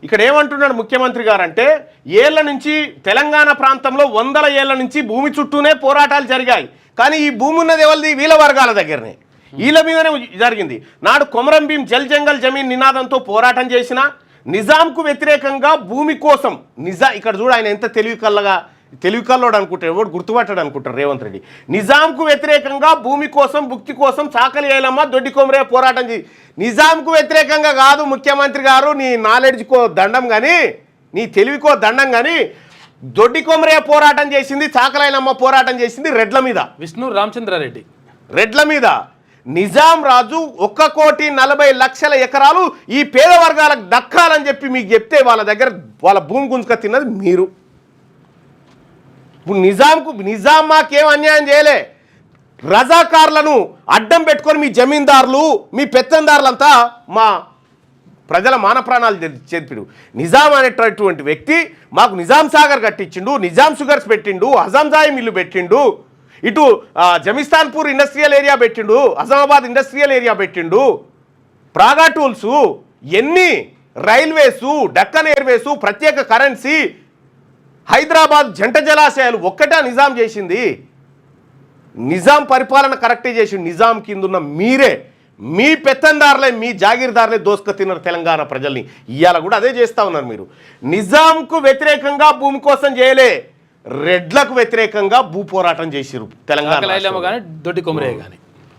ఇక్కడ ఏమంటున్నాడు ముఖ్యమంత్రి గారు అంటే ఏళ్ల నుంచి తెలంగాణ ప్రాంతంలో 100 ఏళ్ల నుంచి భూమి చుట్టూనే పోరాటాలు జరిగాయి. కానీ ఈ భూమి ఉన్నది ఎవరిది? వీళ్ళ వర్గాల దగ్గరనే, వీళ్ళ మీదనే జరిగింది. నాడు కొమరం భీం జల్ జంగల్ జమీన్ నినాదంతో పోరాటం చేసిన నిజాంకు వ్యతిరేకంగా భూమి కోసం ఇక్కడ చూడు ఆయన ఎంత తెలివి కల్లోడు అనుకుంటారు, ఎవరు గుర్తుపట్టాడు అనుకుంటారు రేవంత్ రెడ్డి. నిజాంకు వ్యతిరేకంగా భూమి కోసం భుక్తి కోసం చాకలి ఏలమ్మ దొడ్డి కొమరయ్య పోరాటం చేసి, నిజాంకు వ్యతిరేకంగా కాదు ముఖ్యమంత్రి గారు, నీ నాలెడ్జ్కో దండం కానీ, నీ తెలివికో దండం కానీ, దొడ్డి కొమరయ్య పోరాటం చేసింది, చాకలైనమ్మ పోరాటం చేసింది రెడ్ల మీద, విష్ణు రామచంద్రారెడ్డి రెడ్ల మీద. నిజాం రాజు 1,40,00,000 ఎకరాలు ఈ పేద వర్గాలకు దక్కాలని చెప్పి మీకు చెప్తే వాళ్ళ భూమి గుంజుక తిన్నది మీరు. ఇప్పుడు నిజాం మాకేం అన్యాయం చేయలే, రజాకార్లను అడ్డం పెట్టుకొని మీ జమీందారులు మీ పెత్తందారులంతా మా ప్రజల మాన ప్రాణాలు చేర్పిడు. నిజాం అనేటటువంటి వ్యక్తి మాకు నిజాం సాగర్ కట్టించిండు, నిజాం షుగర్స్ పెట్టిండు, హజంజాయి మిల్లు పెట్టిండు, ఇటు జమిస్తాన్పూర్ ఇండస్ట్రియల్ ఏరియా పెట్టిండు, అజామాబాద్ ఇండస్ట్రియల్ ఏరియా పెట్టిండు, ప్రాగా టూల్సు, ఎన్ని రైల్వేసు, డక్కన్ ఎయిర్వేసు, ప్రత్యేక కరెన్సీ, హైదరాబాద్ జంట జలాశయాలు ఒక్కటే నిజాం చేసింది. నిజాం పరిపాలన కరెక్టే చేసిండు. నిజాం కిందున్న మీరే, మీ పెత్తందారులే, మీ జాగీర్దారులే దోసుక తిన్నారు తెలంగాణ ప్రజల్ని. ఇవాళ కూడా అదే చేస్తూ ఉన్నారు మీరు. నిజాంకు వ్యతిరేకంగా భూమి కోసం చేయలే, రెడ్లకు వ్యతిరేకంగా భూ పోరాటం చేసిరు తెలంగాణ. దొడ్డి కొమరయ్య కానీ